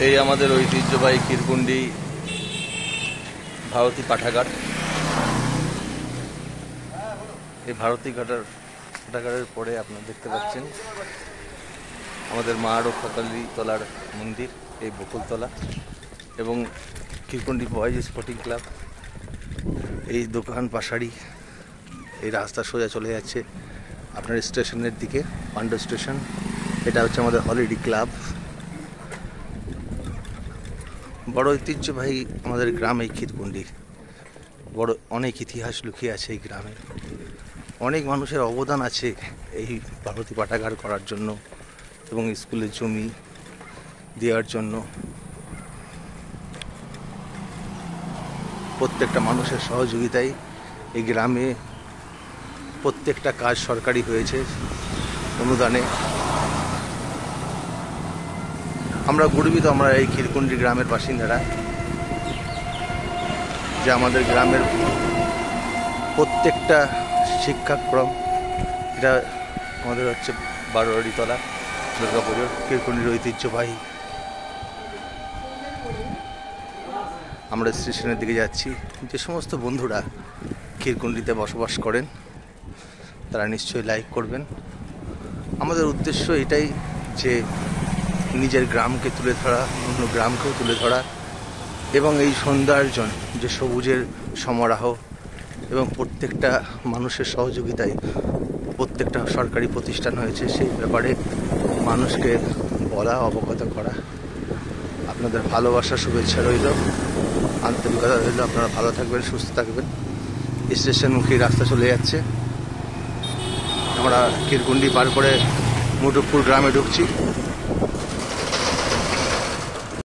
এই আমাদের ঐতিহ্যবাহী ক্ষীরকুন্ডি ভারতী পাঠাগার। এই ভারতী পাঠাগারের পরে আপনারা দেখতে পাচ্ছেন আমাদের মা রক্ষাকালী তলার মন্দির, এই বকুলতলা এবং ক্ষীরকুন্ডি বয়েজ স্পোর্টিং ক্লাব। এই দোকান পাশারি, এই রাস্তা সোজা চলে যাচ্ছে আপনার স্টেশনের দিকে, পান্ডু স্টেশন। এটা হচ্ছে আমাদের হলিডে ক্লাব। বড় ঐতিহ্যবাহী আমাদের গ্রাম এই ক্ষীরকুন্ডি। বড় অনেক ইতিহাস লুকিয়ে আছে এই গ্রামে, অনেক মানুষের অবদান আছে এই ভারতী পাঠাগার করার জন্য এবং স্কুলের জমি দেওয়ার জন্য। প্রত্যেকটা মানুষের সহযোগিতায় এই গ্রামে প্রত্যেকটা কাজ সরকারি হয়েছে অনুদানে। আমরা গর্বিত, আমরা এই ক্ষীরকুন্ডি গ্রামের বাসিন্দারা, যে আমাদের গ্রামের প্রত্যেকটা শিক্ষাক্রম, এটা আমাদের হচ্ছে বারোয়ারিতলা দুর্গাপুজোর ক্ষীরকুন্ডির ঐতিহ্যবাহী। আমরা স্টেশনের দিকে যাচ্ছি। যে সমস্ত বন্ধুরা ক্ষীরকুন্ডিতে বসবাস করেন তারা নিশ্চয়ই লাইক করবেন। আমাদের উদ্দেশ্য এটাই যে নিজের গ্রামকে তুলে ধরা, অন্য গ্রামকেও তুলে ধরা এবং এই সৌন্দর্যন যে সবুজের সমারোহ এবং প্রত্যেকটা মানুষের সহযোগিতায় প্রত্যেকটা সরকারি প্রতিষ্ঠান হয়েছে সেই ব্যাপারে মানুষকে বলা, অবগত করা। আপনাদের ভালোবাসা, শুভেচ্ছা রইল, আন্তরিকতা রইল। আপনারা ভালো থাকবেন, সুস্থ থাকবেন। স্টেশনমুখী রাস্তা চলে যাচ্ছে। আমরা ক্ষীরকুন্ডি পার করে মুটুকপুর গ্রামে ঢুকছি।